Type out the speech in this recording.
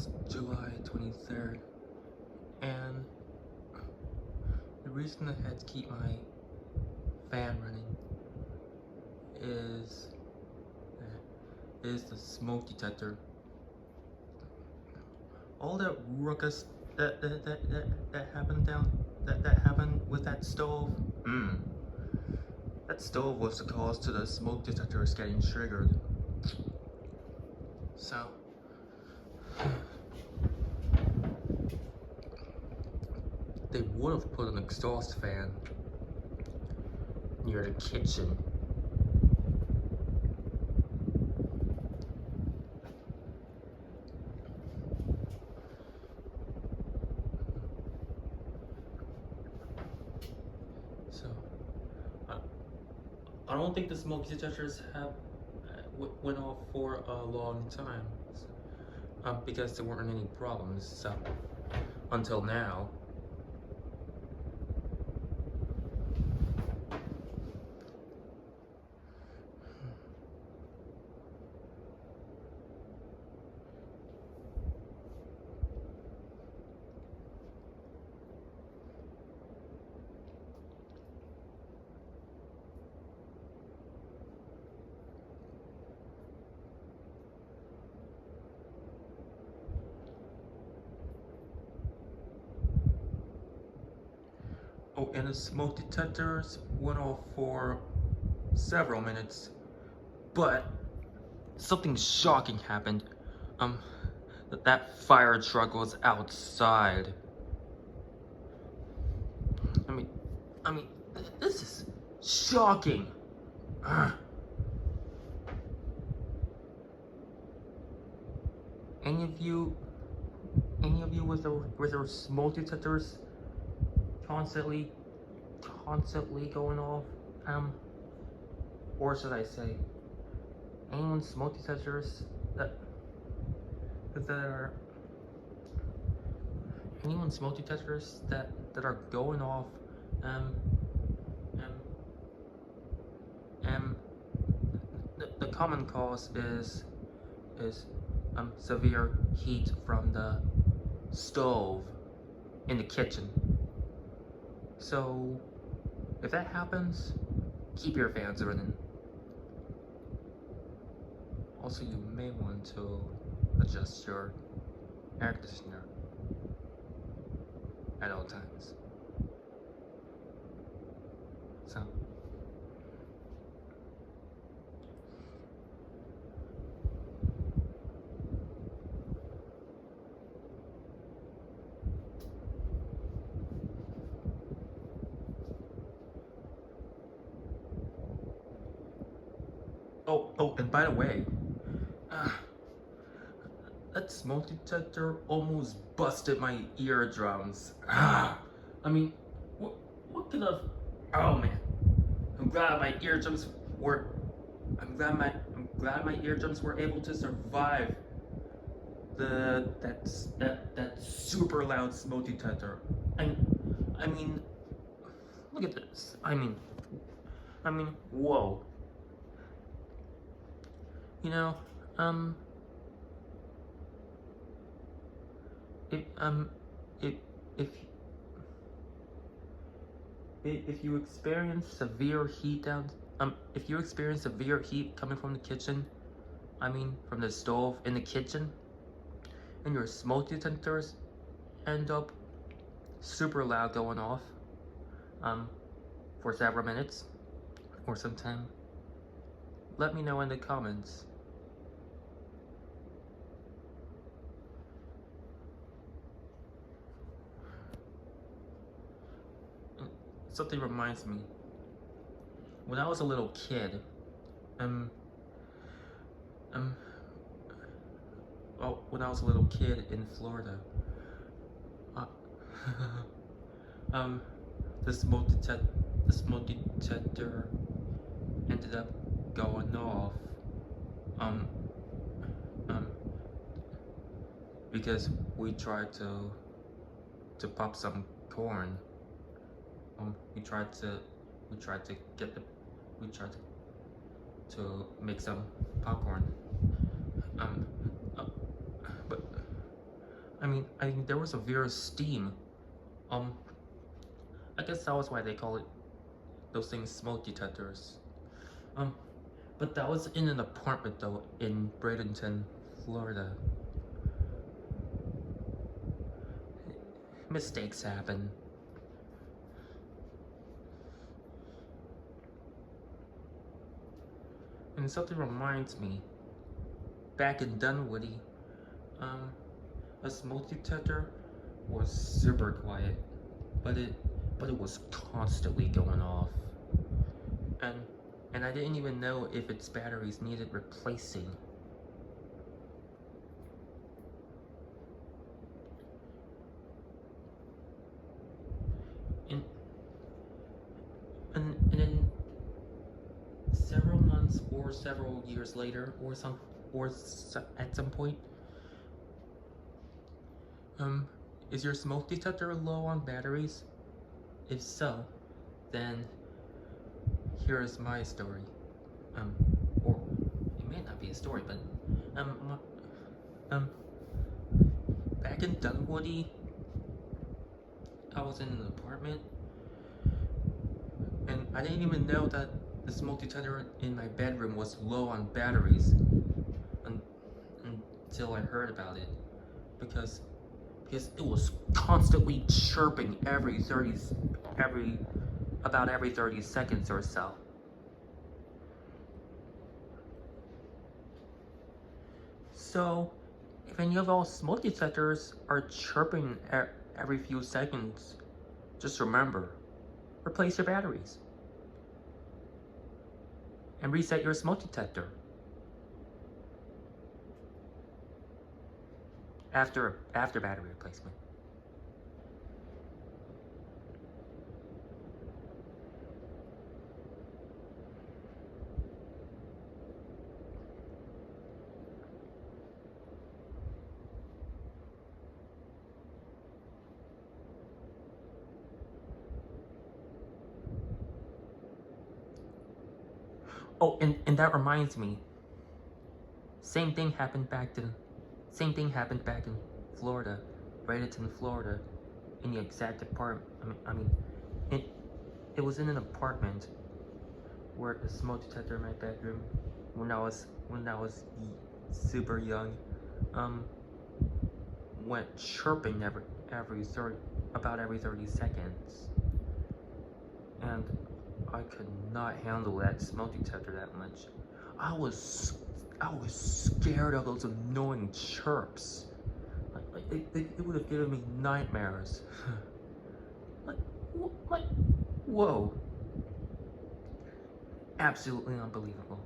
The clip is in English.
It's July 23rd, and the reason I had to keep my fan running is the smoke detector. All that ruckus that happened that happened with that stove. That stove was the cause to the smoke detectors getting triggered. So they would have put an exhaust fan near the kitchen. So I don't think the smoke detectors have went off for a long time, because there weren't any problems. So until now. Oh, and the smoke detectors went off for several minutes, but something shocking happened. That fire truck was outside. I mean, this is shocking. Any of you with their smoke detectors constantly going off? Or should I say, anyone's smoke detectors that are anyone's smoke detectors that are going off, um, the common cause is severe heat from the stove in the kitchen. So if that happens, keep your fans running. Also, you may want to adjust your air conditioner at all times. So oh, and by the way, that smoke detector almost busted my eardrums. I mean, what could have? Oh man, I'm glad my eardrums were. I'm glad my eardrums were able to survive that super loud smoke detector. I mean, look at this. I mean, whoa. You know, if if if if you experience severe heat if you experience severe heat coming from the kitchen, from the stove in the kitchen, and your smoke detectors end up super loud going off, for several minutes or some time, let me know in the comments. Something reminds me. When I was a little kid, when I was a little kid in Florida, uh, the smoke detector ended up going off, because we tried to pop some corn. We tried to make some popcorn. But I mean, there was a weird steam. Um, I guess that was why they call it those things smoke detectors. Um, but that was in an apartment though in Bradenton, Florida. Mistakes happen. And something reminds me, back in Dunwoody, um, a smoke detector was super quiet, but it was constantly going off. And and I didn't even know if its batteries needed replacing. And and then several months or several years later at some point, um, is your smoke detector low on batteries? If so, then here's my story. Um, or it may not be a story, but um, um, back in Dunwoody, I was in an apartment, and I didn't even know that the smoke detector in my bedroom was low on batteries un- until I heard about it, because it was constantly chirping every 30 seconds or so. So, if any of those smoke detectors are chirping every few seconds, just remember, replace your batteries and reset your smoke detector after battery replacement. Oh, and that reminds me, same thing happened back in same thing happened back in Florida, Bradenton, Florida, in the exact apartment. It it was in an apartment where the smoke detector in my bedroom when I was super young, um, went chirping every 30 about every 30 seconds, and I could not handle that smoke detector that much. I was I was scared of those annoying chirps. It would have given me nightmares. like, like, whoa, absolutely unbelievable.